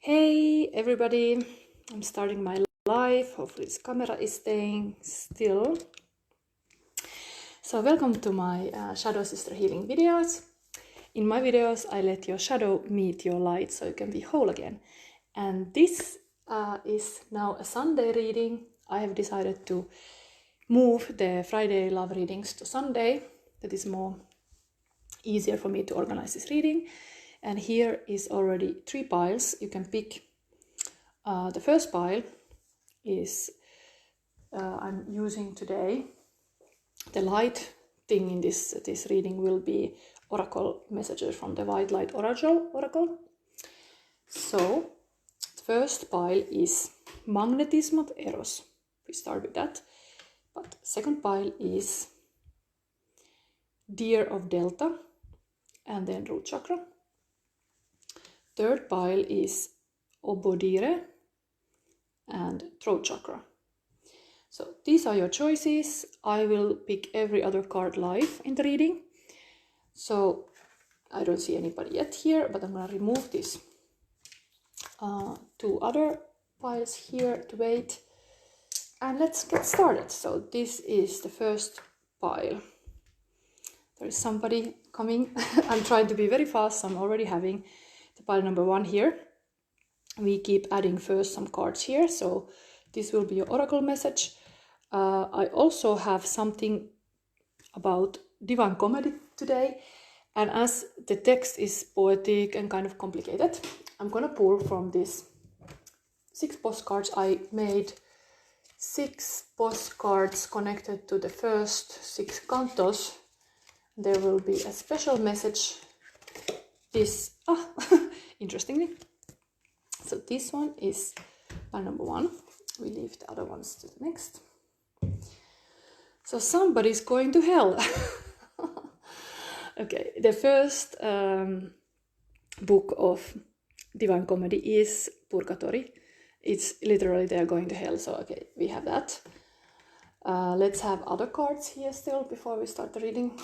Hey everybody, I'm starting my live. Hopefully this camera is staying still. So welcome to my Shadow Sister Healing videos. In my videos I let your shadow meet your light so you can be whole again. And this is now a Sunday reading. I have decided to move the Friday love readings to Sunday. That is more easier for me to organize this reading. And here is already 3 piles. You can pick. The first pile is I'm using today. The light thing in this reading will be oracle messages from the White Light Oracle. So the first pile is Magnetism of Eros. We start with that. But second pile is Deer of Delta and then Root Chakra. Third pile is Oboedire and Throat Chakra. So these are your choices. I will pick every other card live in the reading. So I don't see anybody yet here, but I'm going to remove these 2 other piles here to wait. And let's get started. So this is the first pile. There is somebody coming. I'm trying to be very fast, so I'm already having the pile number 1 here. We keep adding first some cards here, so this will be your oracle message. I also have something about divine comedy today, and as the text is poetic and kind of complicated, I'm gonna pull from these 6 postcards. I made 6 postcards connected to the first 6 cantos. There will be a special message. Interestingly. So this one is pile number 1. We leave the other ones to the next. So somebody's going to hell. Okay, the first book of Divine Comedy is Purgatory. It's literally they're going to hell. So okay, we have that. Let's have other cards here still before we start the reading.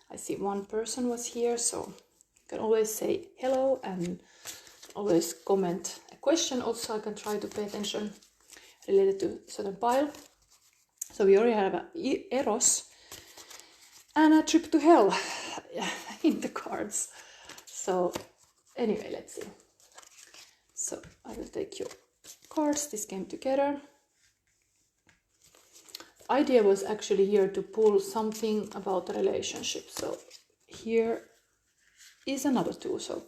I see one person was here, so you can always say hello and always comment a question. Also, I can try to pay attention related to a certain pile. So we already have Eros and a trip to hell in the cards. So anyway, let's see. So I will take your cards. This came together. The idea was actually here to pull something about the relationship. So here is another 2. So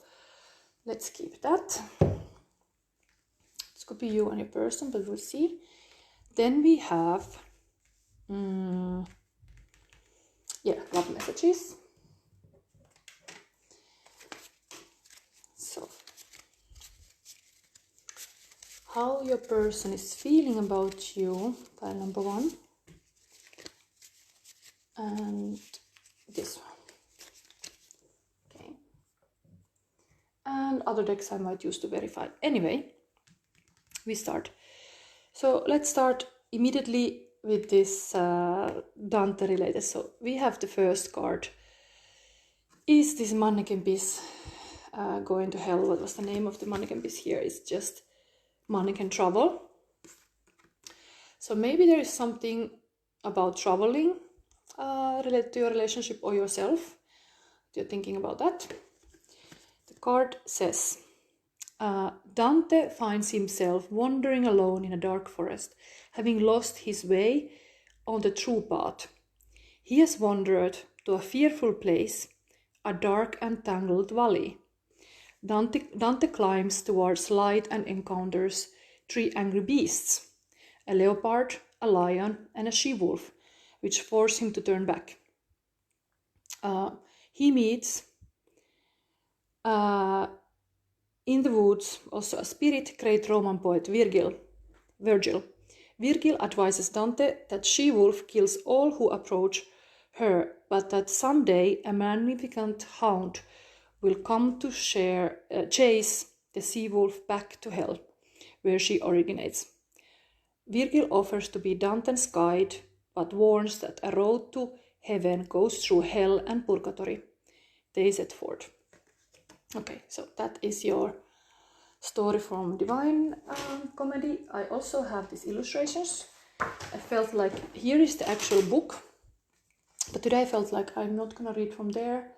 let's keep that. This could be you and your person, but we'll see. Then we have, love messages. So, how your person is feeling about you, pile number 1. And this one. Okay. And other decks I might use to verify. Anyway, we start. So let's start immediately with this Dante related. So we have the first card. Is this mannequin piece going to hell? What was the name of the mannequin piece here? It's just mannequin travel. So maybe there is something about traveling related to your relationship or yourself. You're thinking about that. The card says, Dante finds himself wandering alone in a dark forest, having lost his way on the true path. He has wandered to a fearful place, a dark and tangled valley. Dante climbs towards light and encounters 3 angry beasts, a leopard, a lion, and a she-wolf, which force him to turn back. He meets in the woods also a spirit, great Roman poet Virgil. Virgil advises Dante that she-wolf kills all who approach her, but that someday a magnificent hound will come to chase the sea-wolf back to hell, where she originates. Virgil offers to be Dante's guide, but warns that a road to heaven goes through hell and purgatory. They set forth. Okay, so that is your story from Divine Comedy. I also have these illustrations. I felt like here is the actual book, but today I felt like I'm not gonna read from there.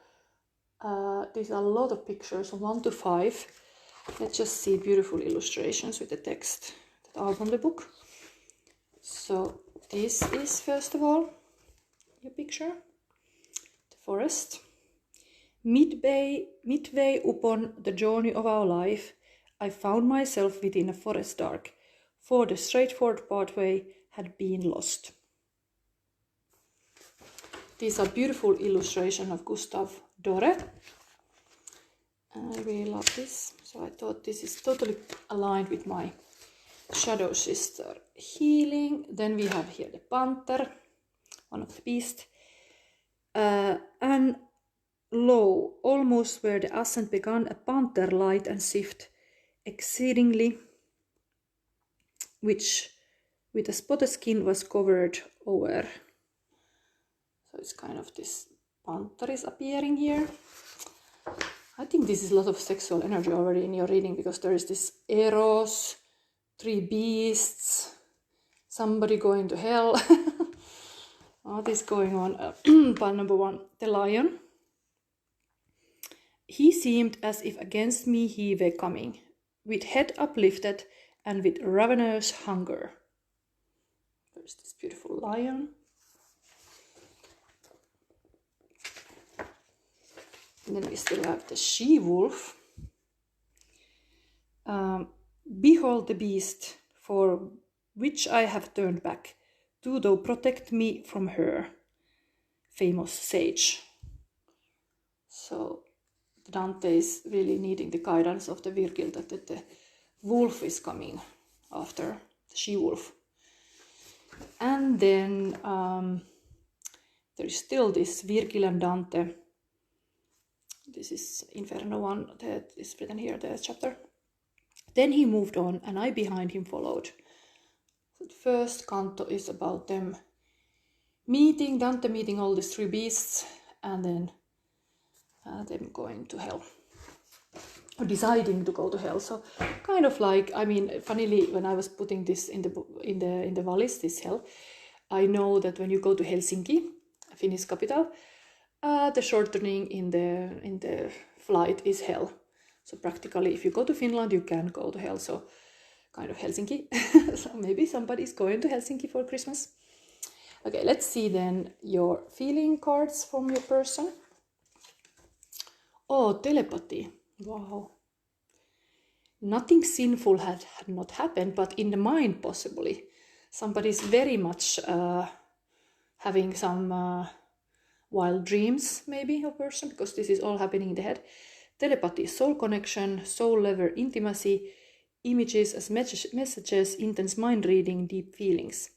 These are a lot of pictures, 1 to 5. Let's just see beautiful illustrations with the text that are from the book. So this is first of all your picture, the forest. Midway upon the journey of our life, I found myself within a forest dark, for the straightforward pathway had been lost. These are beautiful illustrations of Gustav Dore. I really love this, so I thought this is totally aligned with my Shadow Sister Healing. Then we have here the panther, one of the beasts, and lo, almost where the ascent began, a panther light and swift, exceedingly, which with a spotted skin was covered over. So it's kind of this panther is appearing here. I think this is a lot of sexual energy already in your reading, because there is this Eros, 3 beasts, somebody going to hell. What is going on? Part number 1, the lion. He seemed as if against me he were coming, with head uplifted and with ravenous hunger. There's this beautiful lion. And then we still have the she-wolf. Behold the beast, for which I have turned back. Do thou protect me from her, famous sage. So Dante is really needing the guidance of the Virgil that the wolf is coming after the she-wolf. And then there is still this Virgil and Dante. This is Inferno 1 that is written here, the chapter. Then he moved on, and I behind him followed. So the first canto is about them meeting, Dante meeting all these 3 beasts, and then them going to hell, or deciding to go to hell. So kind of like, I mean, funnily, when I was putting this in the valise, this hell, I know that when you go to Helsinki, Finnish capital, the shortening in the flight is hell. So practically, if you go to Finland, you can go to hell. So kind of Helsinki. So maybe somebody is going to Helsinki for Christmas. Okay, let's see then your feeling cards from your person. Oh, telepathy. Wow. Nothing sinful had not happened, but in the mind possibly. Somebody is very much having some wild dreams, maybe, a person, because this is all happening in the head. Telepathy, soul connection, soul level intimacy, images as messages, intense mind reading, deep feelings.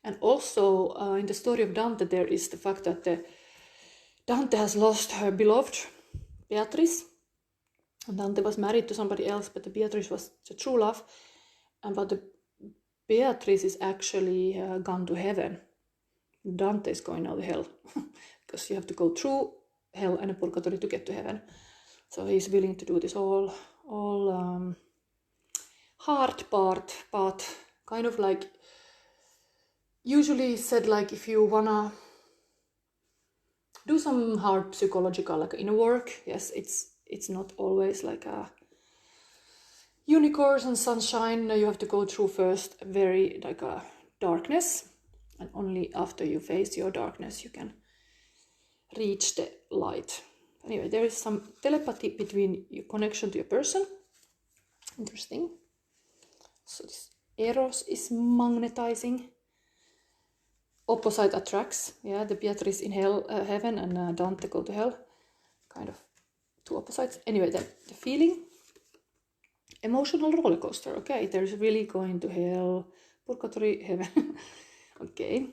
And also in the story of Dante, there is the fact that Dante has lost her beloved, Beatrice. And Dante was married to somebody else, but the Beatrice was the true love. But the Beatrice is actually gone to heaven. Dante is going now to hell, because you have to go through hell and a purgatory to get to heaven. So he's willing to do this all hard part, kind of like, usually said like if you wanna do some hard psychological, like inner work, yes, it's not always like a unicorns and sunshine. You have to go through first very like a darkness, and only after you face your darkness you can reach the light. Anyway, there is some telepathy between your connection to your person. Interesting. So this Eros is magnetizing. Opposite attracts. Yeah, the Beatrice in hell, heaven, and Dante go to hell. Kind of two opposites. Anyway, then the feeling. Emotional roller coaster. Okay, there's really going to hell, purgatory, heaven. Okay.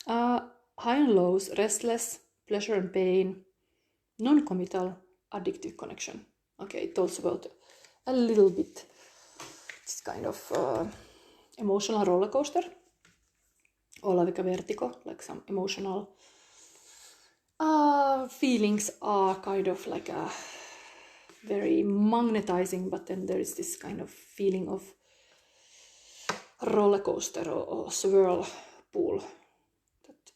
High and lows, restless, pleasure and pain, non-committal, addictive connection. Okay, it talks about a little bit. It's kind of emotional roller coaster, or like a vertigo, like some emotional feelings are kind of like very magnetizing, but then there is this kind of feeling of roller coaster or swirl pool that,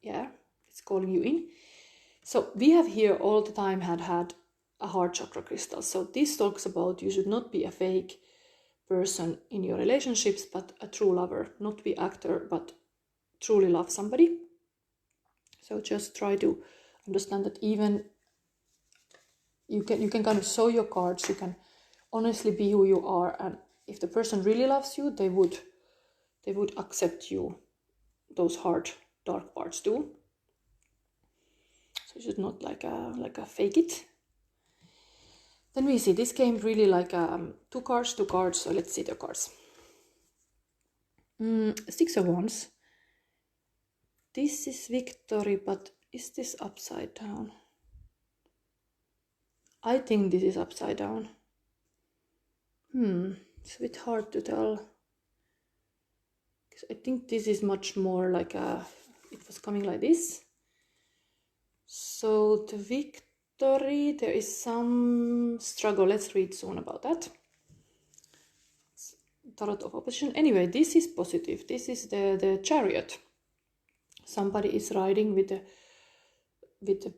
yeah, it's calling you in. So we have here all the time had a heart chakra crystal. So this talks about you should not be a fake person in your relationships, but a true lover, not be actor, but truly love somebody. So just try to understand that even you can kind of show your cards, you can honestly be who you are, and if the person really loves you, they would accept you, those hard dark parts too. So you should not like a fake it. Then we see this came really like two cards. So let's see the cards. 6 of Wands. This is victory, but is this upside down? I think this is upside down. It's a bit hard to tell. I think this is much more like it was coming like this. So the victory, there is some struggle. Let's read soon about that. Tarot of opposition. Anyway, this is positive. This is the Chariot. Somebody is riding with the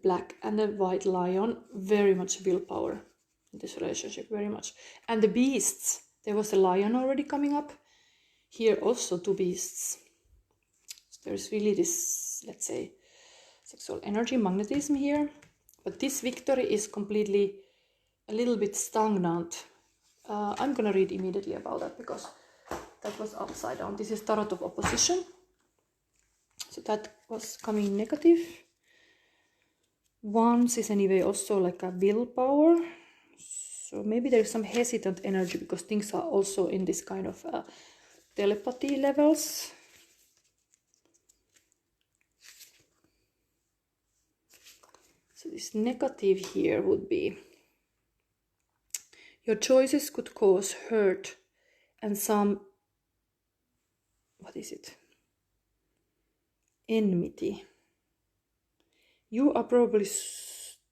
black and the white lion. Very much willpower in this relationship, very much. And the beasts. There was a lion already coming up. Here also 2 beasts. So there's really this, let's say, sexual energy, magnetism here. But this victory is completely a little bit stagnant. I'm gonna read immediately about that because that was upside down. This is Tarot of Opposition. So that was coming negative. Wands is anyway also like a willpower. So maybe there's some hesitant energy because things are also in this kind of telepathy levels. So this negative here would be your choices could cause hurt and some, what is it? Enmity. You are probably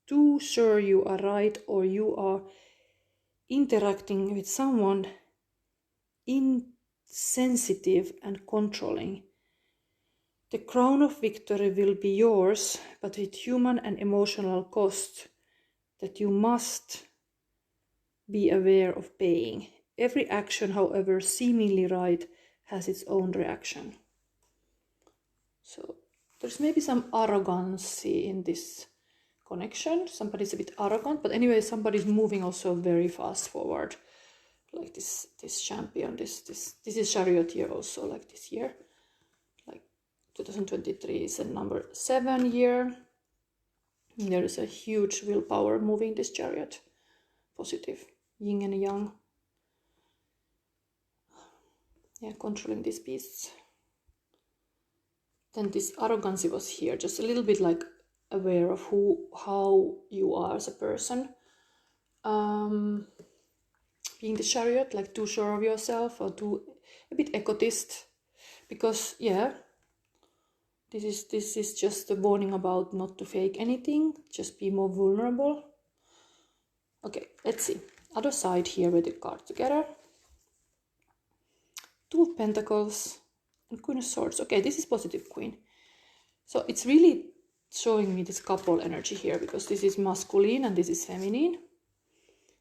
too sure you are right, or you are interacting with someone insensitive and controlling. The crown of victory will be yours, but with human and emotional cost that you must be aware of paying. Every action, however seemingly right, has its own reaction. So there's maybe some arrogance in this connection. Somebody's a bit arrogant, but anyway, somebody's moving also very fast forward. Like this champion, this is Chariot year also, like this year. Like 2023 is a number 7 year. There is a huge willpower moving this Chariot. Positive. Yin and yang. Yeah, controlling these beasts. Then this arrogance was here, just a little bit like aware of how you are as a person. Being the Chariot, like too sure of yourself or a bit egotist, because yeah, this is just a warning about not to fake anything, just be more vulnerable. Okay, let's see. Other side here with the card together. 2 of Pentacles and Queen of Swords. Okay, this is positive Queen. So it's really showing me this couple energy here, because this is masculine and this is feminine.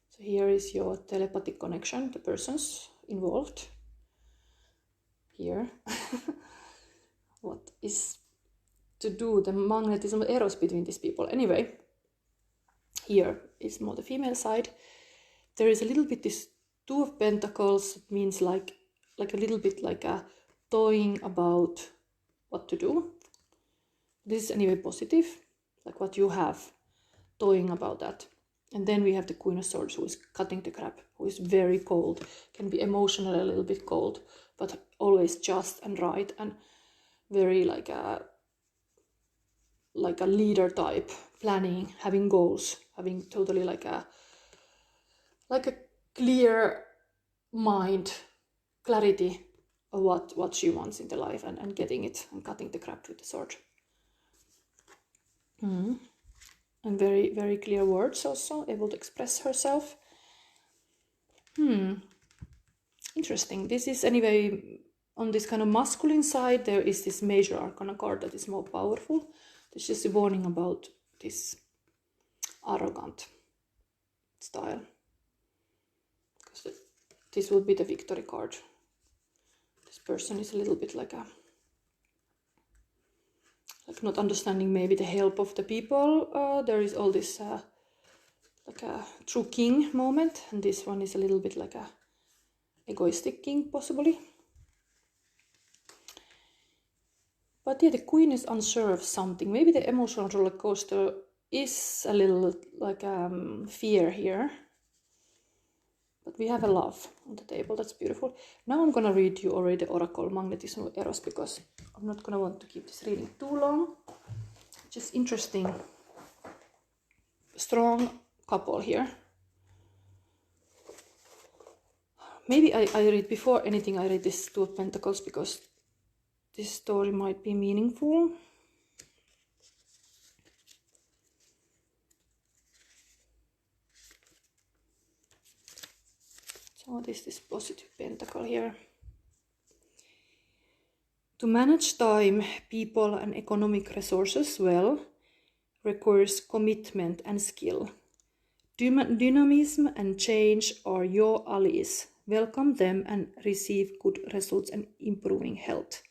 So here is your telepathic connection, the persons involved. Here. What is to do the magnetism of Eros between these people? Anyway, here is more the female side. There is a little bit this 2 of Pentacles. It means like a little bit like a toying about what to do. This is anyway positive, like what you have, toying about that. And then we have the Queen of Swords, who is cutting the crap, who is very cold, can be emotionally a little bit cold, but always just and right, and very like a leader type, planning, having goals, having totally like a clear mind, clarity of what she wants in the life, and getting it and cutting the crap with the sword. and very, very clear words also, able to express herself. Interesting. This is anyway, on this kind of masculine side, there is this major arcana card that is more powerful. This is a warning about this arrogant style. Because this would be the victory card. This person is a little bit like not understanding maybe the help of the people. There is all this like a true king moment, and this one is a little bit like a egoistic king possibly. But yeah, the queen is unsure of something. Maybe the emotional roller coaster is a little like fear here. But we have a love on the table. That's beautiful. Now I'm gonna read you already the oracle Magnetism of Eros, because I'm not gonna want to keep this reading too long. Just interesting, strong couple here. Maybe I read before anything, I read this Two of Pentacles, because this story might be meaningful. So what is this positive pentacle here? To manage time, people and economic resources well requires commitment and skill. Dynamism and change are your allies. Welcome them and receive good results and improving health.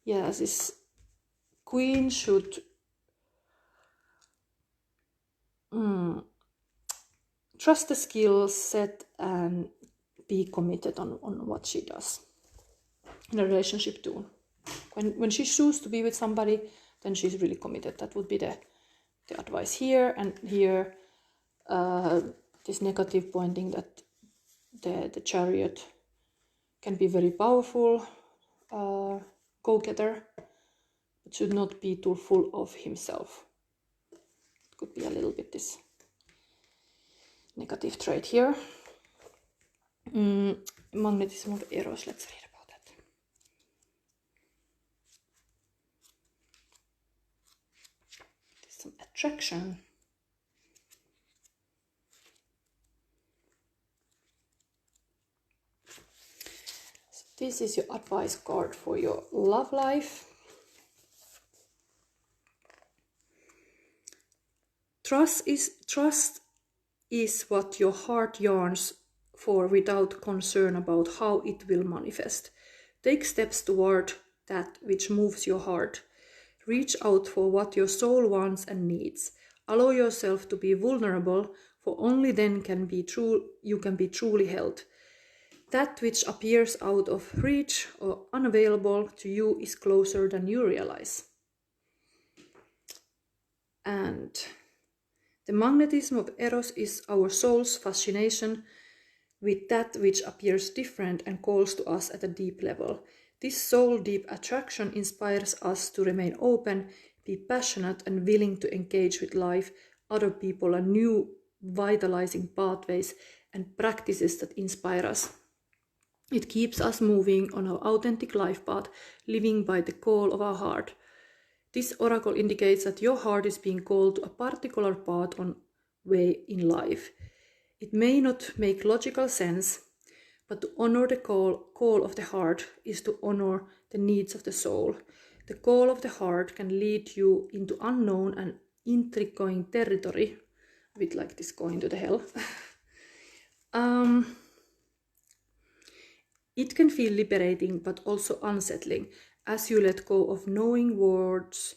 Yes, this queen should trust the skill set and be committed on what she does in a relationship too. When she chooses to be with somebody, then she's really committed. That would be the advice here. And here, this negative pointing that the Chariot can be very powerful go-getter, but should not be too full of himself. It could be a little bit this negative trait here. Magnetism of Eros, let's read about that. There's some attraction. So this is your advice card for your love life. Trust is what your heart yearns for without concern about how it will manifest. Take steps toward that which moves your heart. Reach out for what your soul wants and needs. Allow yourself to be vulnerable, for only then you can be truly held. That which appears out of reach or unavailable to you is closer than you realize. And the magnetism of Eros is our soul's fascination with that which appears different and calls to us at a deep level. This soul-deep attraction inspires us to remain open, be passionate and willing to engage with life, other people and new vitalizing pathways and practices that inspire us. It keeps us moving on our authentic life path, living by the call of our heart. This oracle indicates that your heart is being called to a particular path on way in life. It may not make logical sense, but to honor the call of the heart is to honor the needs of the soul. The call of the heart can lead you into unknown and intriguing territory, a bit like this going to the hell. It can feel liberating but also unsettling as you let go of knowing words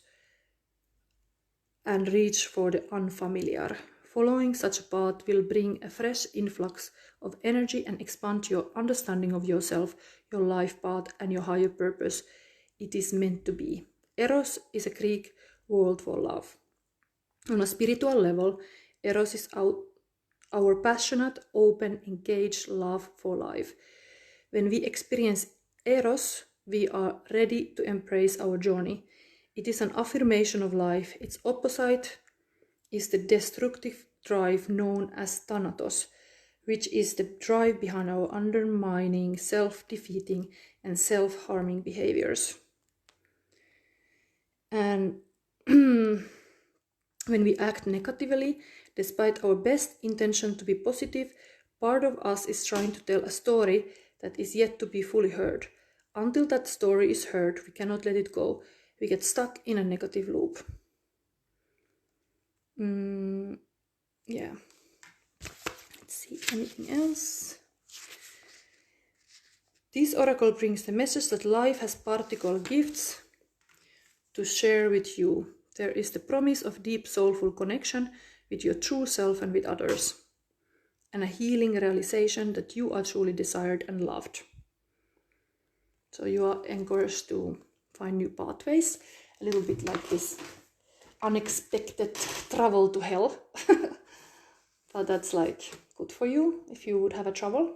and reach for the unfamiliar. Following such a path will bring a fresh influx of energy and expand your understanding of yourself, your life path, and your higher purpose. It is meant to be. Eros is a Greek word for love. On a spiritual level, Eros is our passionate, open, engaged love for life. When we experience Eros, we are ready to embrace our journey. It is an affirmation of life. Its opposite is the destructive drive known as Thanatos, which is the drive behind our undermining, self-defeating, and self-harming behaviors. And When we act negatively, despite our best intention to be positive, part of us is trying to tell a story that is yet to be fully heard. Until that story is heard, we cannot let it go. We get stuck in a negative loop. Yeah. Let's see, anything else? This oracle brings the message that life has particular gifts to share with you. There is the promise of deep soulful connection with your true self and with others, and a healing realization that you are truly desired and loved. So you are encouraged to find new pathways, a little bit like this unexpected travel to hell. But that's like good for you if you would have a trouble.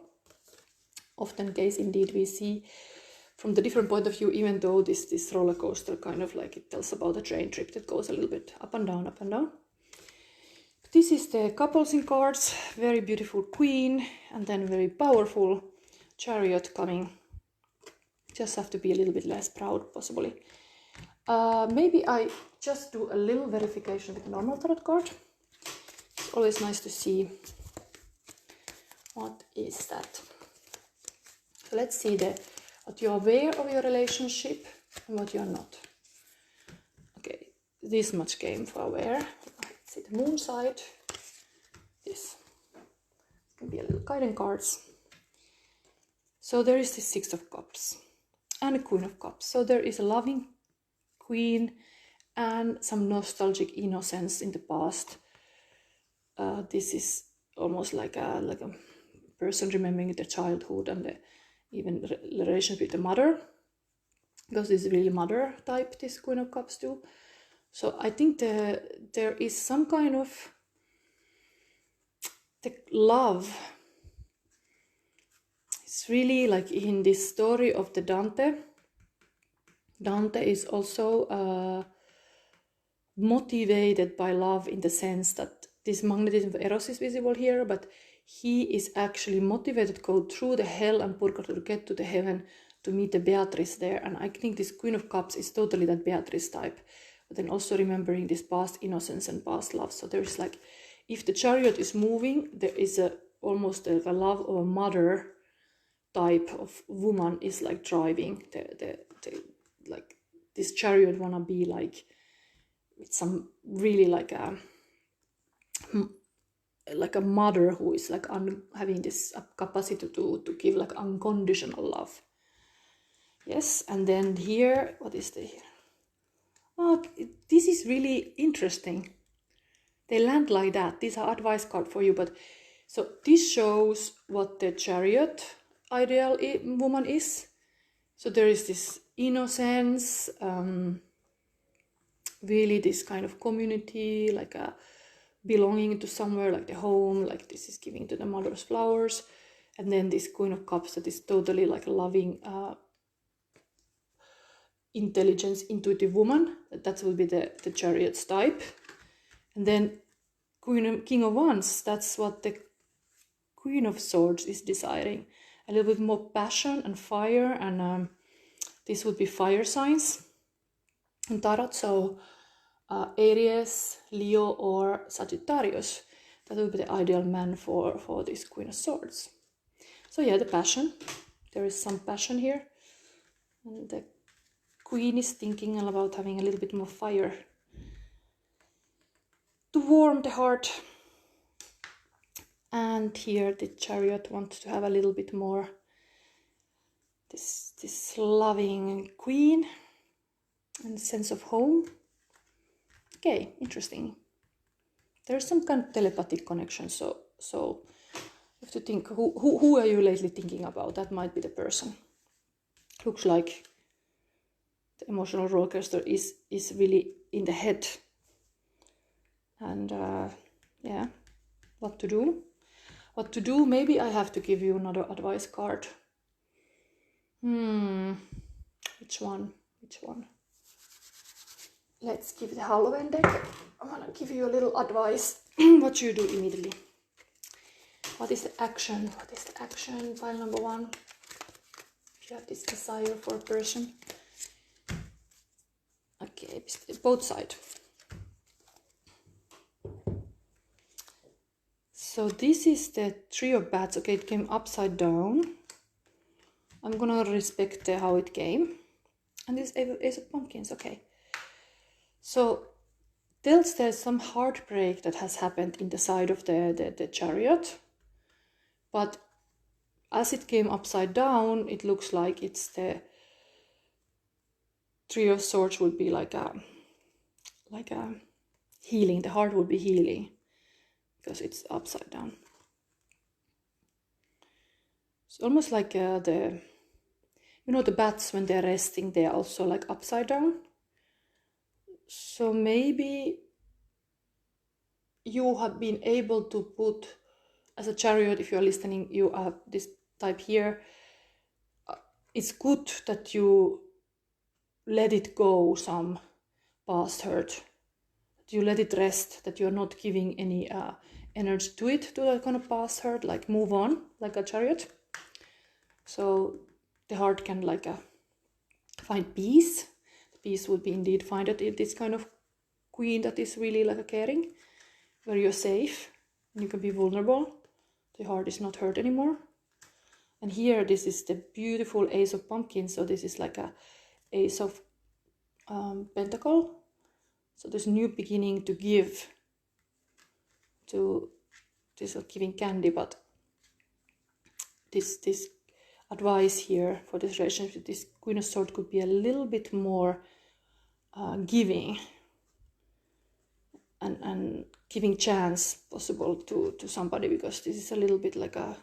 Often case indeed we see from the different point of view, even though this roller coaster kind of like it tells about a train trip that goes a little bit up and down, up and down. This is the couples in cards, very beautiful queen, and then very powerful chariot coming. Just have to be a little bit less proud, possibly. Maybe I just do a little verification with normal tarot card. It's always nice to see what is that. So let's see what you are aware of your relationship and what you are not. Okay, this much came for aware. Let's see the moon side. This can be a little guiding cards. So there is the Six of Cups and a Queen of Cups. So there is a loving queen and some nostalgic innocence in the past. This is almost like a person remembering their childhood and even the relationship with the mother, because this is really mother type, this Queen of Cups too. So I think there is some kind of the love. It's really like in this story of the Dante. Dante is also motivated by love in the sense that this magnetism of Eros is visible here, but he is actually motivated to go through the hell and purgatory to get to the heaven to meet the Beatrice there. And I think this Queen of Cups is totally that Beatrice type. But then also remembering this past innocence and past love. So there is like, if the chariot is moving, there is almost a love of a mother type of woman is like driving. Like this chariot wanna be like with some really like a mother who is like having this capacity to give like unconditional love. Yes, and then here, what is the here? Oh, this is really interesting. They land like that. These are advice card for you, but so this shows what the chariot ideal woman is. So there is this innocence, really this kind of community, like a belonging to somewhere, like the home, like this is giving to the mother's flowers. And then this Queen of Cups that is totally like a loving, intelligence, intuitive woman. That will be the chariot's type. And then King of Wands, that's what the Queen of Swords is desiring. A little bit more passion and fire, and this would be fire signs in tarot. So Aries, Leo, or Sagittarius. That would be the ideal man for this Queen of Swords. So yeah, the passion. There is some passion here. And the Queen is thinking about having a little bit more fire to warm the heart. And here the Chariot wants to have a little bit more this loving Queen and sense of home. Okay, interesting. There's some kind of telepathic connection, so you have to think, who are you lately thinking about? That might be the person. Looks like the emotional roller coaster is really in the head. And yeah, what to do? What to do? Maybe I have to give you another advice card. Which one? Which one? Let's give the Halloween deck. I'm gonna give you a little advice. What you do immediately. What is the action? What is the action? File number 1. If you have this desire for a person. Okay, both sides. So this is the Three of Bats. Okay, it came upside down. I'm gonna respect how it came. And this Ace of Pumpkins, okay. So tells there's some heartbreak that has happened in the side of the chariot. But as it came upside down, it looks like it's the Three of Swords would be like a healing. The heart would be healing because it's upside down. It's almost like the bats when they're resting, they're also like upside down. So maybe you have been able to put, as a chariot, if you're listening, you have this type here. It's good that you let it go, some past hurt. That you let it rest, that you're not giving any energy to it, to that kind of past hurt, like move on, like a chariot. So the heart can like find peace. The peace would be indeed find that this kind of queen that is really like a caring, where you're safe and you can be vulnerable. The heart is not hurt anymore. And here, this is the beautiful Ace of Pumpkins. So this is like a Ace of Pentacle. So there's a new beginning to give. To this is giving candy, but this advice here for this relationship, this Queen of Swords could be a little bit more giving and giving chance possible to somebody, because this is a little bit like a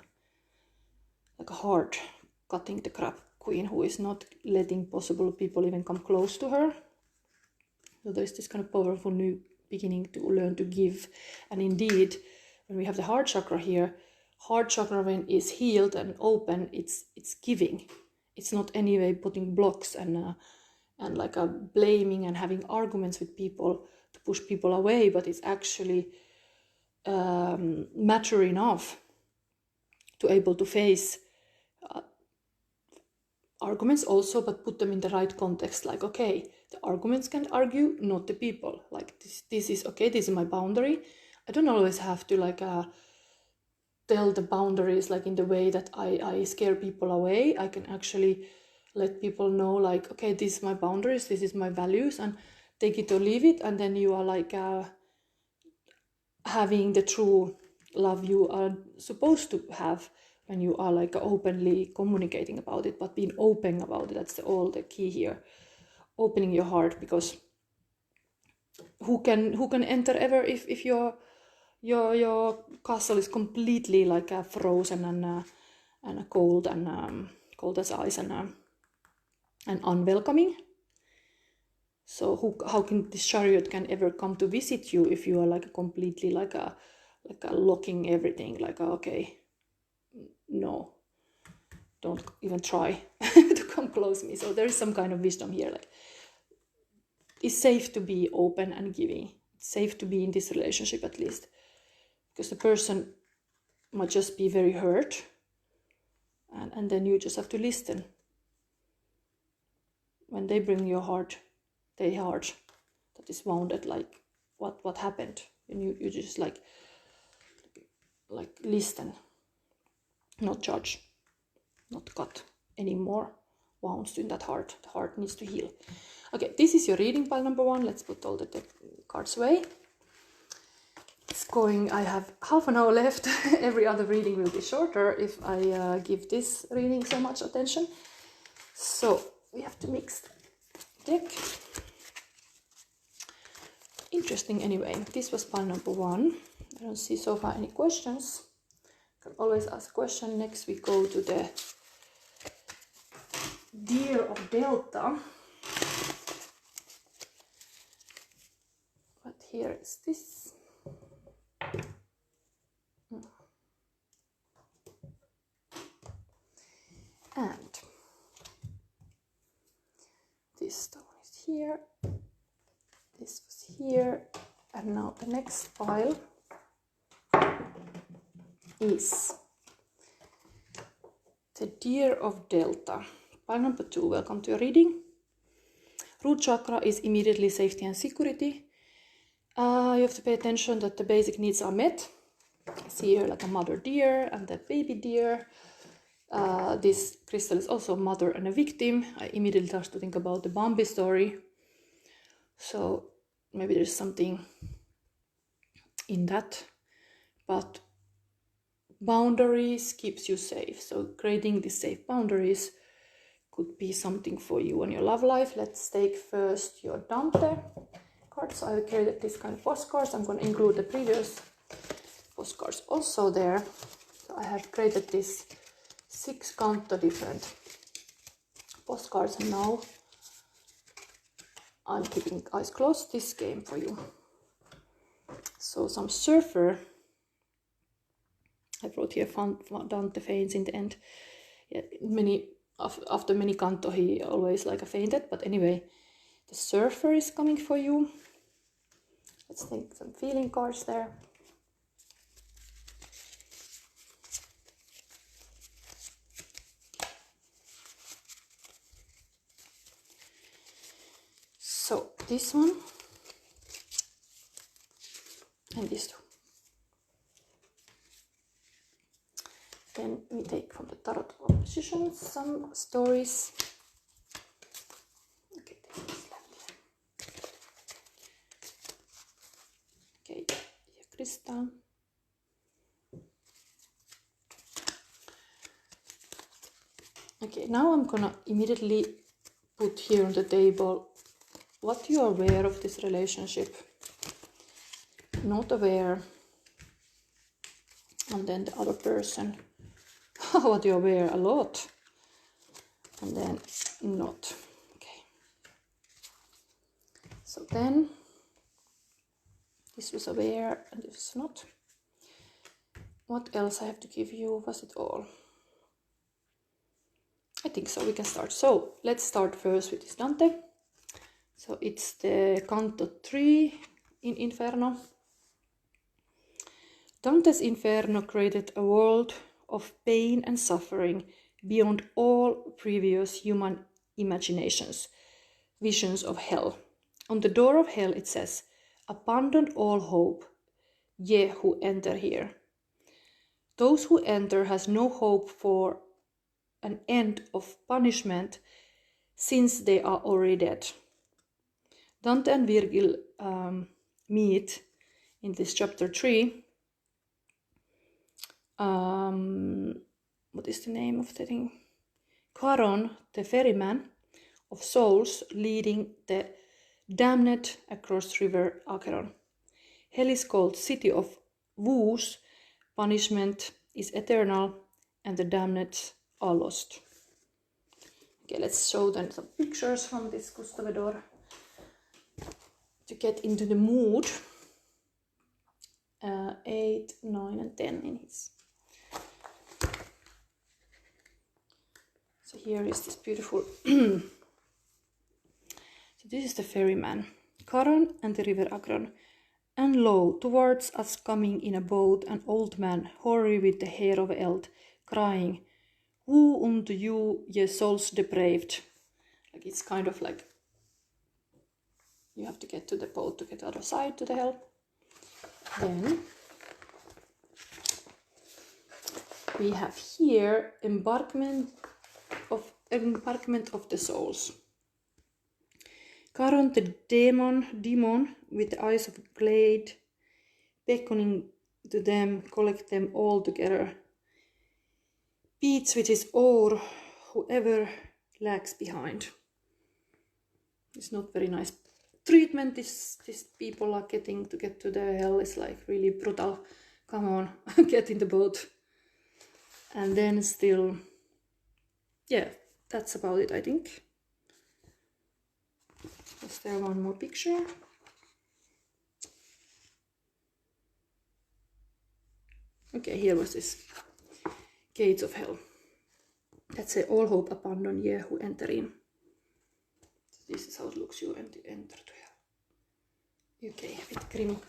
heart cutting the crap queen who is not letting possible people even come close to her. So there's this kind of powerful new beginning to learn to give. And indeed, when we have the heart chakra here, heart chakra, when is healed and open, it's giving. It's not anyway putting blocks and like blaming and having arguments with people to push people away, but it's actually mature enough to able to face arguments also, but put them in the right context. Like, okay, the arguments can argue, not the people. Like this is okay, this is my boundary. I don't always have to like tell the boundaries like in the way that I scare people away. I can actually let people know like, okay, this is my boundaries, this is my values, and take it or leave it. And then you are like having the true love you are supposed to have when you are like openly communicating about it, but being open about it. That's all the key here. Opening your heart, because who can enter ever if your castle is completely like frozen and cold and cold as ice and unwelcoming. So how can this chariot can ever come to visit you if you are like completely like a locking everything, like okay, no, don't even try to come close to me. So there is some kind of wisdom here, like it's safe to be open and giving. It's safe to be in this relationship, at least, because the person might just be very hurt, and then you just have to listen. When they bring your heart, their heart that is wounded, like what happened, and you just like listen, not judge, not cut any more wounds in that heart. The heart needs to heal. Okay, this is your reading pile number 1. Let's put all the cards away. It's going, I have half an hour left. Every other reading will be shorter if I give this reading so much attention. So we have to mix the deck. Interesting anyway. This was pile number 1. I don't see so far any questions. You can always ask a question. Next we go to the Deer of Delta. But here is this. And this stone is here. This was here. And now the next pile is the Deer of Delta. Pile number 2. Welcome to your reading. Root chakra is immediately safety and security. You have to pay attention that the basic needs are met. I see here like a mother deer and a baby deer. This crystal is also a mother and a victim. I immediately start to think about the Bambi story. So maybe there's something in that. But boundaries keeps you safe. So creating these safe boundaries could be something for you in your love life. Let's take first your Dante cards. So I created this kind of postcards. I'm going to include the previous postcards also there. So I have created this 6 canto different postcards, and now I'm keeping eyes closed this game for you. So some surfer. I wrote here Dante faints in the end. Yeah, after many canto he always like a fainted, but anyway, the surfer is coming for you. Let's take some feeling cards there. So this one and these two. Then we take from the tarot positions some stories. Okay, take this left here. Okay, here crystal. Okay, now I'm gonna immediately put here on the table what you are aware of this relationship, not aware, and then the other person. What you are aware a lot, and then not. Okay. So then this was aware and this was not. What else I have to give you? Was it all? I think so. We can start. So let's start first with this Dante. So it's the canto 3 in Inferno. Dante's Inferno created a world of pain and suffering beyond all previous human imaginations, visions of hell. On the door of hell it says, "Abandon all hope, ye who enter here." Those who enter has no hope for an end of punishment, since they are already dead. Dante and Virgil meet in this chapter 3. What is the name of the thing? Charon, the ferryman of souls, leading the damned across river Acheron. Hell is called City of Woes. Punishment is eternal, and the damned are lost. Okay, let's show them some pictures from this Oboedire to get into the mood. 8, 9, and 10 in his. So here is this beautiful. So this is the ferryman, Charon and the river Acheron. And lo, towards us coming in a boat an old man, hoary with the hair of eld, crying, "Woe unto you, ye souls depraved." Like it's kind of like you have to get to the boat to get the other side to the hell. Then we have here embarkment of the souls. Charon, the demon with the eyes of a glade, beckoning to them, collect them all together. Beats with his oar whoever lags behind. It's not very nice treatment these people are getting to get to the hell. Is like really brutal. Come on, get in the boat. And then still, yeah, that's about it, I think. Is there one more picture? Okay, here was this gates of hell. That say, "All hope abandon ye who enter in." This is how it looks. You enter to hell. Okay, with Grimm.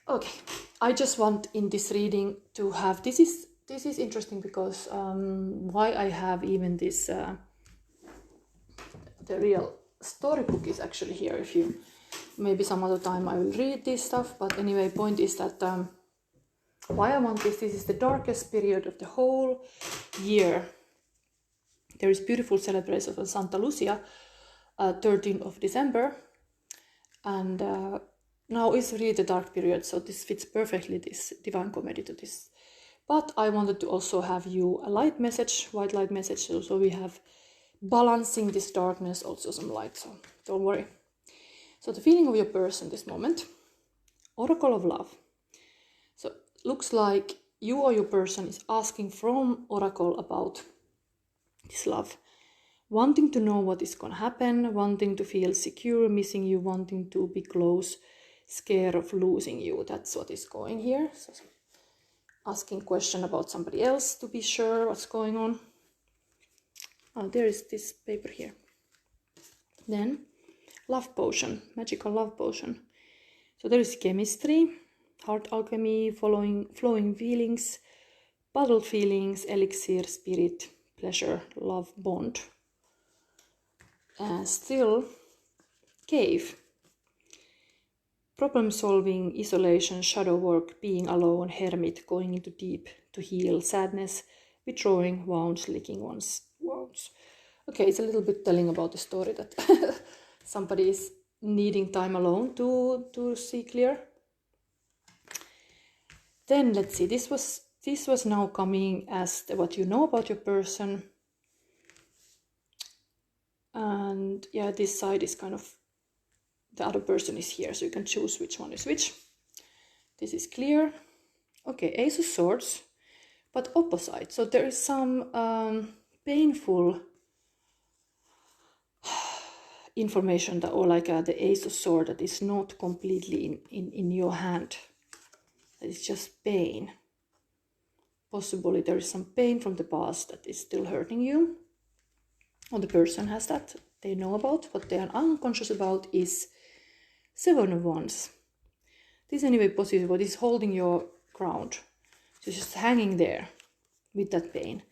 Okay, I just want in this reading to have this is interesting because why I have even this the real storybook is actually here. If you maybe some other time I will read this stuff, but anyway, point is that Why I want this is the darkest period of the whole year. There is beautiful celebration of Santa Lucia, 13th of December, and now is really the dark period, so this fits perfectly, this Divine Comedy, to this. But I wanted to also have you a light message, white light message, so we have balancing this darkness, also some light, so don't worry. So the feeling of your person this moment, Oracle of Love. So looks like you or your person is asking from Oracle about this love, wanting to know what is going to happen, wanting to feel secure, missing you, wanting to be close, scared of losing you. That's what is going here. So asking question about somebody else to be sure what's going on. Oh, there is this paper here. Then love potion, magical love potion. So there is chemistry, heart alchemy, flowing feelings, bottled feelings, elixir, spirit, pleasure, love, bond. Still, cave. Problem solving, isolation, shadow work, being alone, hermit, going into deep to heal, sadness, withdrawing, wounds, licking one's wounds. Okay, it's a little bit telling about the story that somebody is needing time alone to see clear. Then let's see, this was now coming as what you know about your person. And yeah, this side is kind of, the other person is here, so you can choose which one is which. This is clear. Okay, Ace of Swords, but opposite. So there is some painful information that, or like the Ace of Swords that is not completely in your hand. It's just pain. Possibly there is some pain from the past that is still hurting you. Or the person has that. They know about. What they are unconscious about is Seven of Wands. This anyway positive, what is holding your ground. So just hanging there with that pain.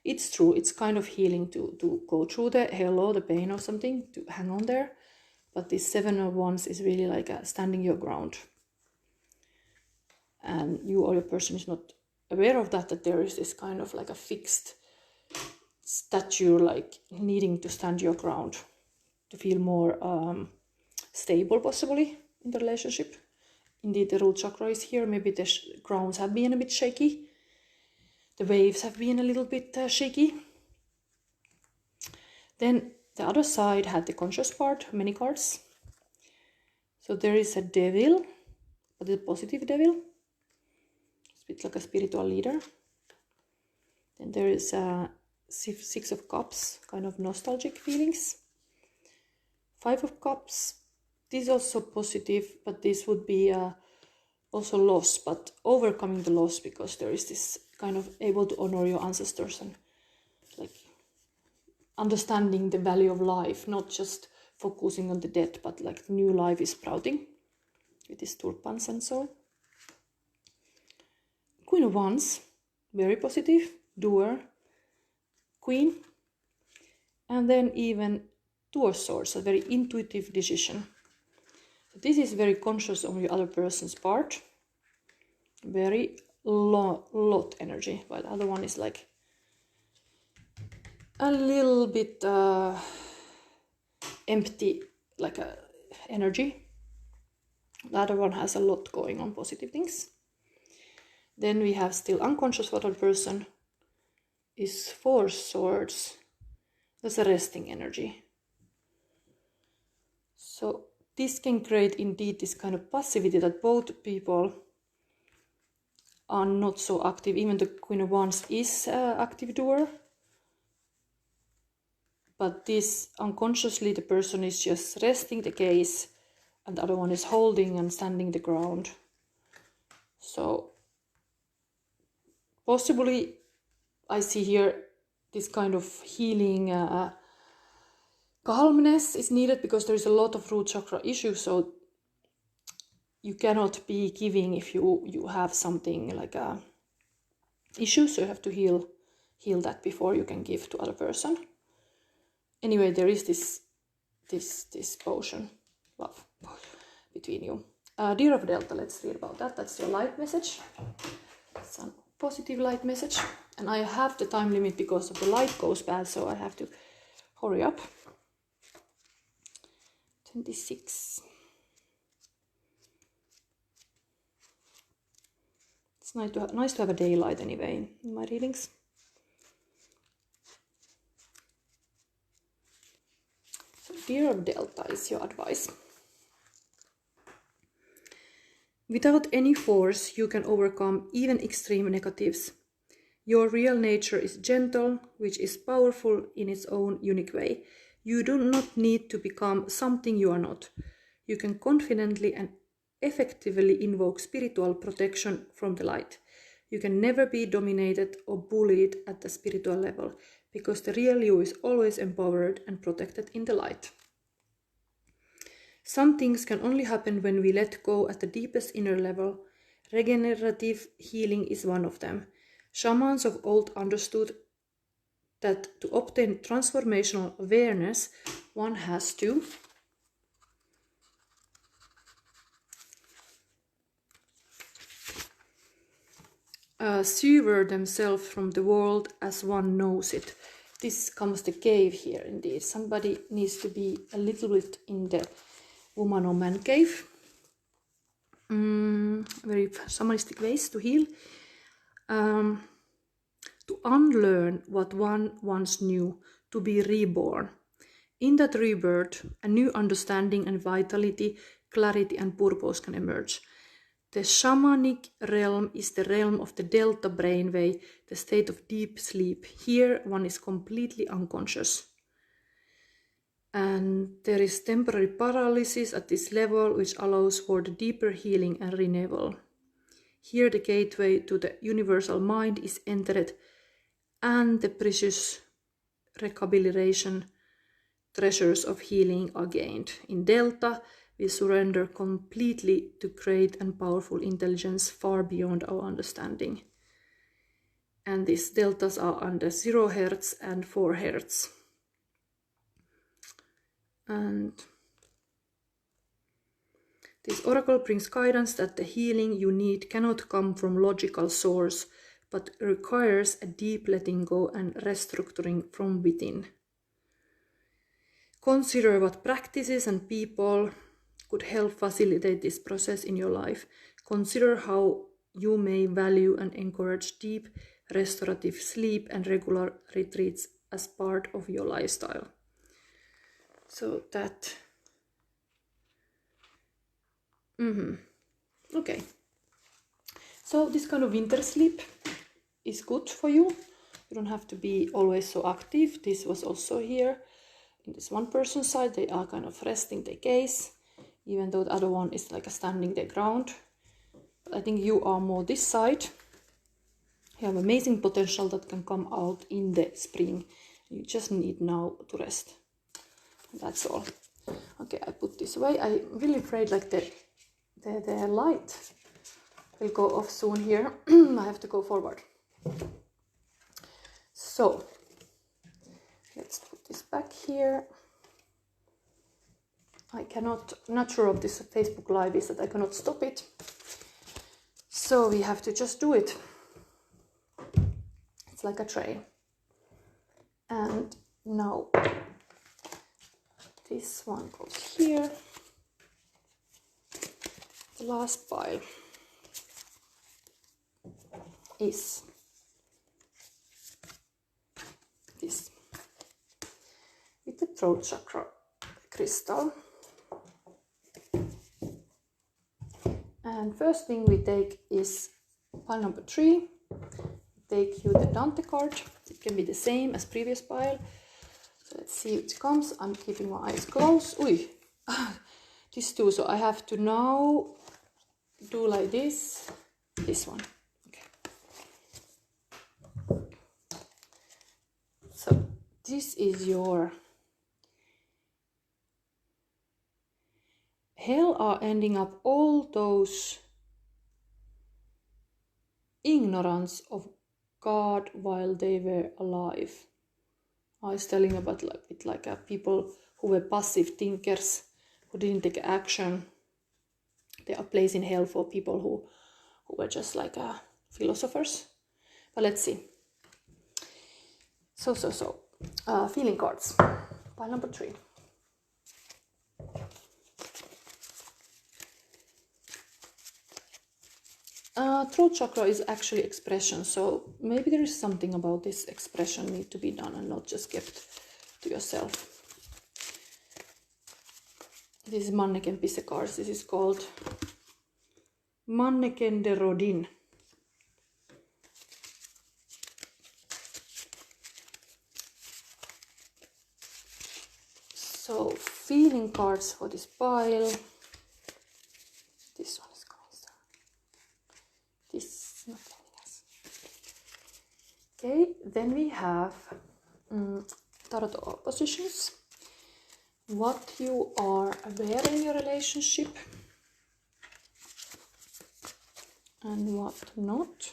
It's true, it's kind of healing to go through the hello, the pain or something, to hang on there. But this Seven of Wands is really like standing your ground. And you or your person is not aware of that there is this kind of like a fixed statue, like needing to stand your ground to feel more stable possibly in the relationship. Indeed, the root chakra is here. Maybe the grounds have been a bit shaky. The waves have been a little bit shaky. Then the other side had the conscious part, many cards. So there is a devil, but a positive devil. It's a bit like a spiritual leader. Then there is a Six of Cups, kind of nostalgic feelings. Five of Cups, this is also positive, but this would be also loss, but overcoming the loss, because there is this kind of able to honor your ancestors and like understanding the value of life, not just focusing on the death, but like new life is sprouting with these tulpans and so. Queen of Wands, very positive, doer, Queen, and then even Two of Swords, a very intuitive decision. So this is very conscious on your other person's part, very lot energy, while the other one is like a little bit empty, like a energy. The other one has a lot going on, positive things. Then we have still unconscious for the other person is Four Swords. That's a resting energy. So this can create indeed this kind of passivity that both people are not so active. Even the Queen of Wands is active doer. But this unconsciously the person is just resting the case and the other one is holding and standing the ground. So possibly I see here this kind of healing calmness is needed, because there is a lot of root chakra issues. So you cannot be giving if you have something like a issue. So you have to heal that before you can give to other person. Anyway, there is this potion, love, between you. Deer of Delta, let's read about that. That's your light message. some positive light message. And I have the time limit because of the light goes bad, so I have to hurry up. 26. It's nice to have a daylight anyway in my readings. So, Dear Delta is your advice. Without any force, you can overcome even extreme negatives. Your real nature is gentle, which is powerful in its own unique way. You do not need to become something you are not. You can confidently and effectively invoke spiritual protection from the light. You can never be dominated or bullied at the spiritual level, because the real you is always empowered and protected in the light. Some things can only happen when we let go at the deepest inner level. Regenerative healing is one of them. Shamans of old understood that to obtain transformational awareness, one has to sever themselves from the world as one knows it. This comes the cave here indeed. Somebody needs to be a little bit in the woman or man cave. Very shamanistic ways to heal. To unlearn what one once knew, to be reborn. In that rebirth, a new understanding and vitality, clarity and purpose can emerge. The shamanic realm is the realm of the delta brainwave, the state of deep sleep. Here one is completely unconscious. And there is temporary paralysis at this level, which allows for the deeper healing and renewal. Here the gateway to the universal mind is entered, and the precious rehabilitation treasures of healing are gained. In Delta, we surrender completely to great and powerful intelligence far beyond our understanding. And these deltas are under 0 Hz and 4 Hz. And this oracle brings guidance that the healing you need cannot come from logical source, but requires a deep letting go and restructuring from within. Consider what practices and people could help facilitate this process in your life. Consider how you may value and encourage deep restorative sleep and regular retreats as part of your lifestyle. So that... Okay. So this kind of winter sleep is good for you. You don't have to be always so active. This was also here in this one person's side. They are kind of resting their gaze, even though the other one is like a standing their ground. But I think you are more this side. You have amazing potential that can come out in the spring. You just need now to rest. That's all. Okay, I put this away. I'm really afraid like the light will go off soon here. I have to go forward. So let's put this back here. I cannot, not sure of this Facebook Live is that I cannot stop it. So we have to just do it. It's like a train. And now this one goes here. The last pile is this with the throat chakra crystal. And first thing we take is pile number 3. Take you the Dante card. It can be the same as previous pile. So let's see what comes. I'm keeping my eyes closed. Ui, this too. So I have to now do like this. This one. Okay. So this is your hell are ending up all those ignorance of God while they were alive. I was telling about people who were passive thinkers, who didn't take action. There are places in hell for people who were just philosophers. But let's see. So. Feeling cards. Pile number 3. Throat chakra is actually expression, so maybe there is something about this expression need to be done and not just kept to yourself. This is Manneken Pisse cards. This is called Manneken de Rodin. So, feeling cards for this pile. This one is coming down. This is not anything else. Okay, then we have tarot oppositions. What you are aware in your relationship and what not.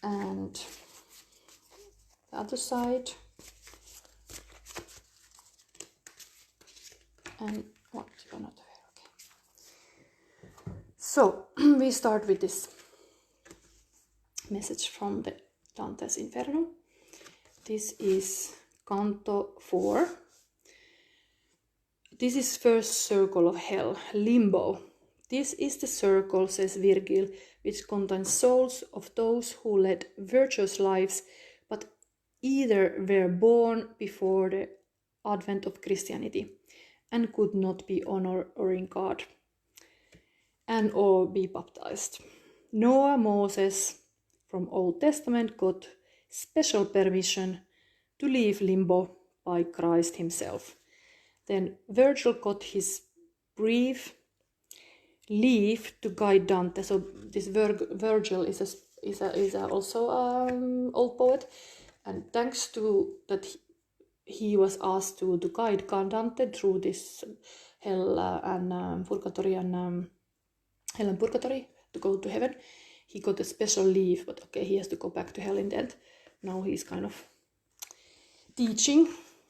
And the other side. And what you're not aware. Okay. So we start with this message from the Dante's Inferno. This is Canto 4. This is first circle of hell, limbo. This is the circle, says Virgil, which contains souls of those who led virtuous lives, but either were born before the advent of Christianity and could not be honoring God and or be baptized. Noah, Moses from Old Testament got special permission to leave limbo by Christ himself. Then Virgil got his brief leave to guide Dante. So this Virgil is also old poet, and thanks to that he was asked to guide Dante through this hell and purgatory and hell and purgatory to go to heaven. He got a special leave, but okay, he has to go back to hell in the end. Now he's kind of teaching,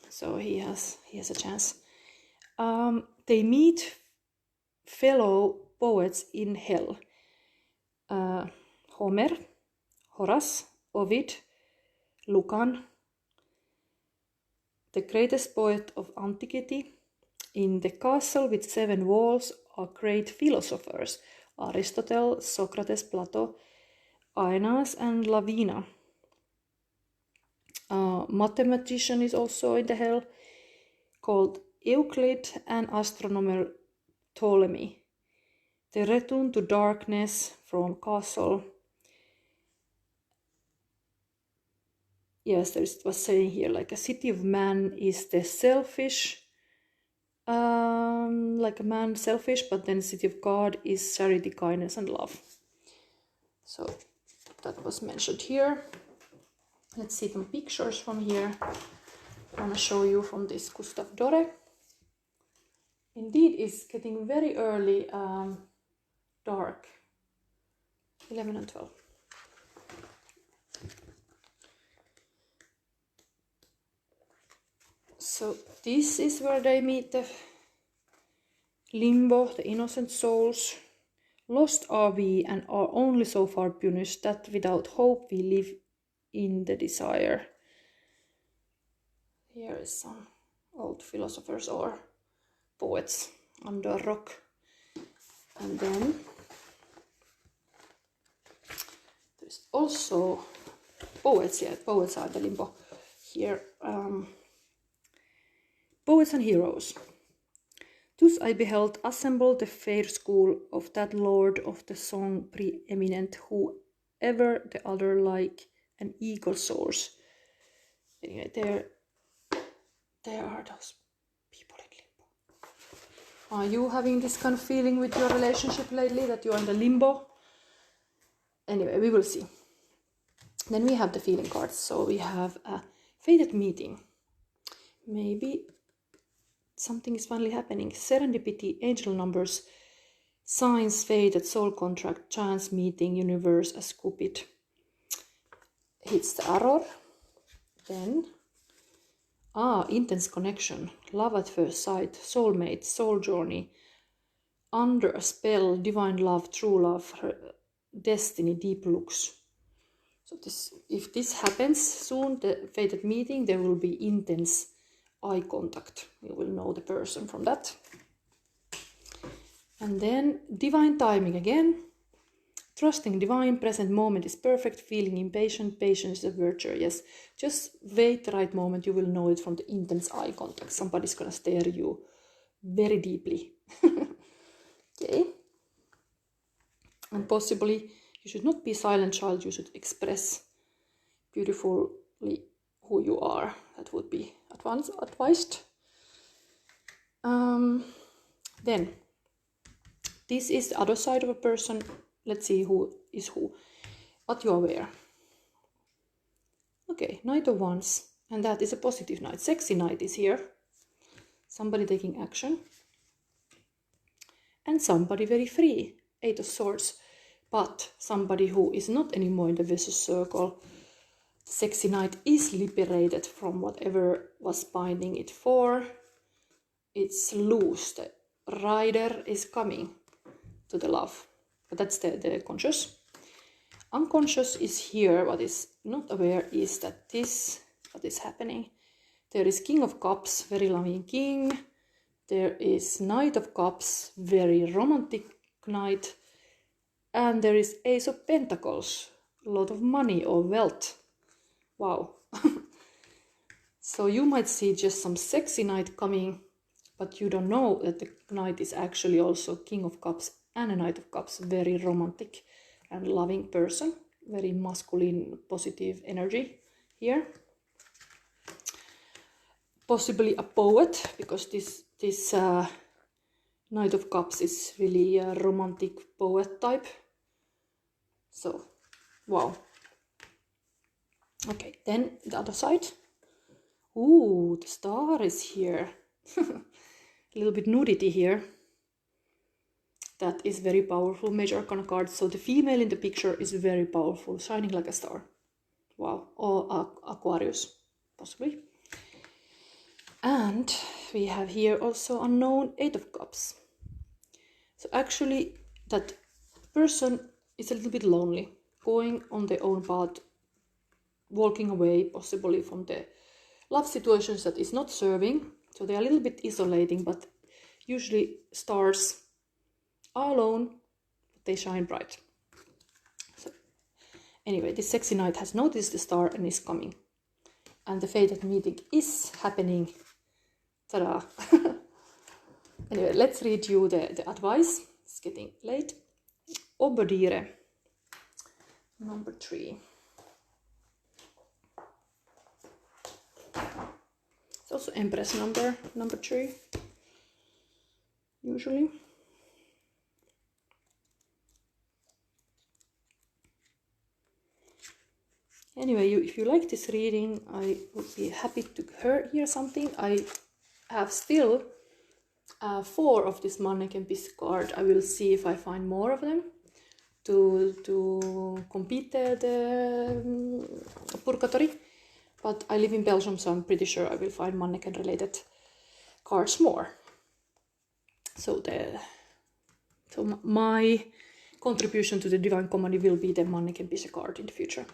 so he has a chance. They meet fellow poets in hell. Homer, Horace, Ovid, Lucan, the greatest poet of antiquity. In the castle with 7 walls are great philosophers: Aristotle, Socrates, Plato, Aeneas, and Lavina. Mathematician is also in the hell, called Euclid, and astronomer Ptolemy. The return to darkness from castle. Yes, there was saying here, like a city of man is the selfish, like a man selfish, but then city of God is charity, kindness, and love. So that was mentioned here. Let's see some pictures from here. I want to show you from this Gustav Dore. Indeed, it's getting very early dark. 11 and 12. So this is where they meet the limbo, the innocent souls. Lost are we and are only so far punished that without hope we live in the desire. Here is some old philosophers or poets under a rock. And then there's also poets, yeah, poets are the limbo here. Poets and heroes. Thus I beheld assembled the fair school of that lord of the song preeminent, who ever the other like an eagle soars. Anyway, there are those people in limbo. Are you having this kind of feeling with your relationship lately, that you're in the limbo? Anyway, we will see. Then we have the feeling cards. So we have a fated meeting. Maybe something is finally happening. Serendipity, angel numbers, signs, fated, soul contract, chance, meeting, universe, as Cupid hits the arrow. Then intense connection, love at first sight, soulmate, soul journey, under a spell, divine love, true love, destiny, deep looks. So if this happens soon, the fated meeting, there will be intense eye contact. You will know the person from that. And then divine timing again. Trusting divine, present moment is perfect, feeling impatient, patience is a virtue. Yes, just wait the right moment, you will know it from the intense eye contact. Somebody's gonna stare you very deeply. Okay. And possibly, you should not be a silent child, you should express beautifully who you are. That would be advised. Then, this is the other side of a person. Let's see who is who. What you are aware. Okay, Knight of Wands. And that is a positive knight. Sexy knight is here. Somebody taking action. And somebody very free. Eight of Swords. But somebody who is not anymore in the vicious circle. Sexy knight is liberated from whatever was binding it for. It's loose. The rider is coming to the love. But that's the conscious. Unconscious is here. What is not aware is that what is happening. There is King of Cups, very loving king. There is Knight of Cups, very romantic knight. And there is Ace of Pentacles, a lot of money or wealth. Wow. So you might see just some sexy knight coming, but you don't know that the knight is actually also King of Cups and a Knight of Cups, very romantic and loving person, very masculine, positive energy here. Possibly a poet, because this Knight of Cups is really a romantic poet type. So, wow. Okay, then the other side. Ooh, the star is here. A little bit nudity here. That is very powerful, major arcana card. So the female in the picture is very powerful, shining like a star. Wow, or Aquarius, possibly. And we have here also unknown Eight of Cups. So actually that person is a little bit lonely, going on their own path, walking away possibly from the love situations that is not serving. So they are a little bit isolating, but usually stars are alone, but they shine bright. So anyway, this sexy knight has noticed the star and is coming. And the fated meeting is happening. Ta-da! Anyway, let's read you the advice. It's getting late. Oboedire, number 3. It's also Empress number 3, usually. Anyway, if you like this reading, I would be happy to hear something. I have still 4 of this Mannequin Piece card. I will see if I find more of them to compete the Purgatory. But I live in Belgium, so I'm pretty sure I will find Mannequin related cards more. So my contribution to the Divine Comedy will be the Mannequin Piece card in the future.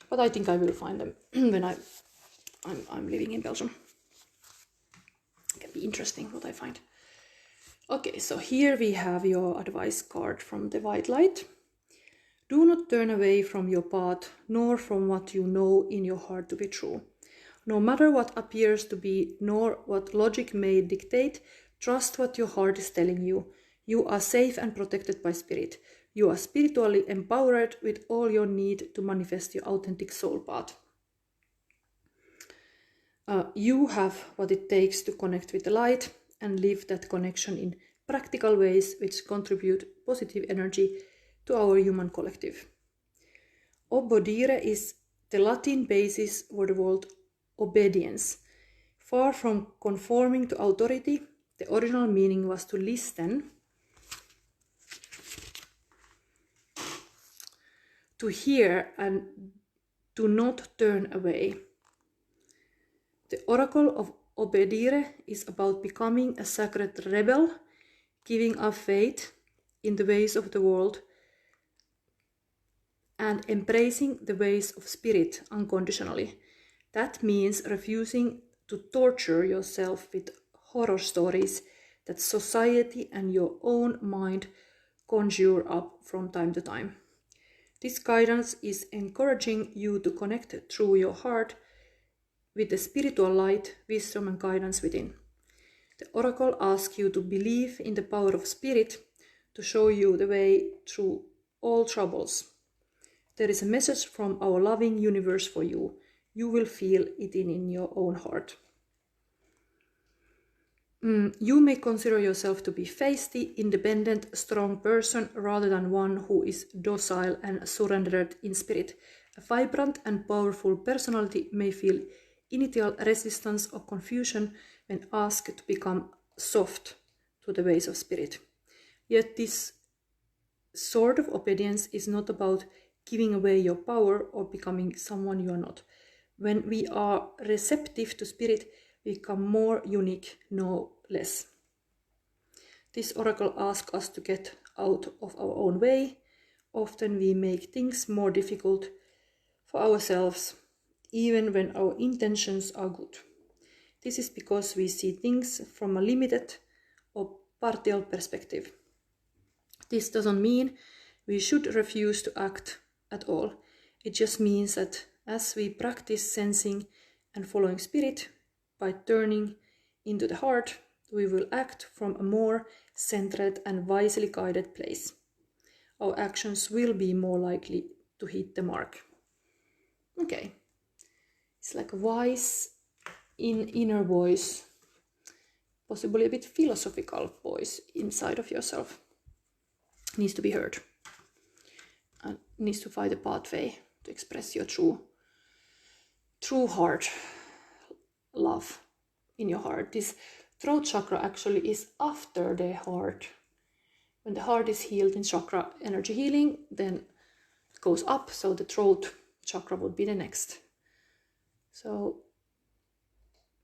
But I think I will find them when I'm living in Belgium. It can be interesting what I find. Okay, so here we have your advice card from the White Light. Do not turn away from your path, nor from what you know in your heart to be true. No matter what appears to be, nor what logic may dictate, trust what your heart is telling you. You are safe and protected by spirit. You are spiritually empowered with all your need to manifest your authentic soul path. You have what it takes to connect with the light and live that connection in practical ways which contribute positive energy to our human collective. Oboedire is the Latin basis for the word obedience. Far from conforming to authority, the original meaning was to listen, to hear, and to not turn away. The Oracle of Oboedire is about becoming a sacred rebel, giving up faith in the ways of the world, and embracing the ways of spirit unconditionally. That means refusing to torture yourself with horror stories that society and your own mind conjure up from time to time. This guidance is encouraging you to connect through your heart with the spiritual light, wisdom, and guidance within. The oracle asks you to believe in the power of spirit to show you the way through all troubles. There is a message from our loving universe for you. You will feel it in your own heart. You may consider yourself to be feisty, independent, strong person rather than one who is docile and surrendered in spirit. A vibrant and powerful personality may feel initial resistance or confusion when asked to become soft to the ways of spirit. Yet this sort of obedience is not about giving away your power or becoming someone you are not. When we are receptive to spirit, we become more unique, no less. This oracle asks us to get out of our own way. Often we make things more difficult for ourselves, even when our intentions are good. This is because we see things from a limited or partial perspective. This doesn't mean we should refuse to act at all. It just means that as we practice sensing and following spirit, by turning into the heart, we will act from a more centered and wisely guided place. Our actions will be more likely to hit the mark. Okay, it's like a wise inner voice, possibly a bit philosophical voice inside of yourself. Needs to be heard and needs to find a pathway to express your true heart love in your heart. This throat chakra actually is after the heart. When the heart is healed in chakra energy healing, then it goes up, so the throat chakra would be the next. So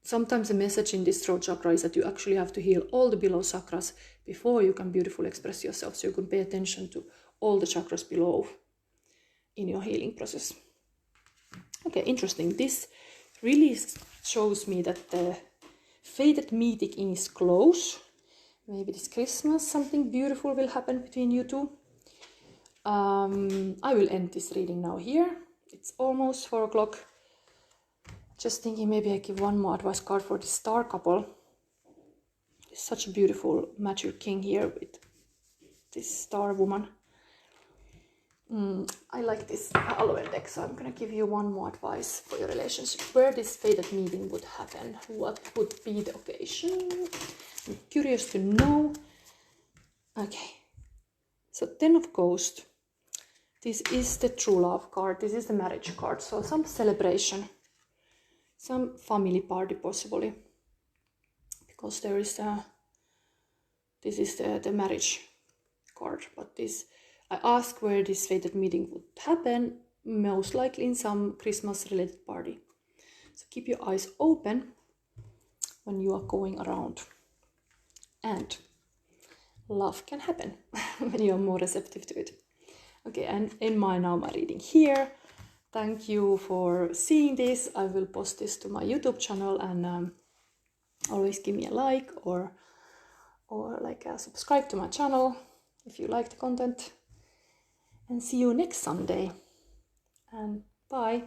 sometimes the message in this throat chakra is that you actually have to heal all the below chakras before you can beautifully express yourself. So you can pay attention to all the chakras below in your healing process. Okay, interesting. This really shows me that the fated meeting is close. Maybe this Christmas something beautiful will happen between you two. I will end this reading now here. It's almost 4 o'clock. Just thinking maybe I give one more advice card for the star couple. It's such a beautiful mature king here with this star woman. I like this Halloween deck, so I'm gonna give you one more advice for your relationship. Where this fated meeting would happen, what would be the occasion? I'm curious to know. Okay, so 10 of Ghosts. This is the true love card. This is the marriage card. So some celebration, some family party possibly, because there is this is the marriage card, but this. I ask where this fated meeting would happen, most likely in some Christmas related party. So keep your eyes open when you are going around. And love can happen when you are more receptive to it. Okay, and in my reading here. Thank you for seeing this. I will post this to my YouTube channel, and always give me a like or subscribe to my channel if you like the content. And see you next Sunday. And bye.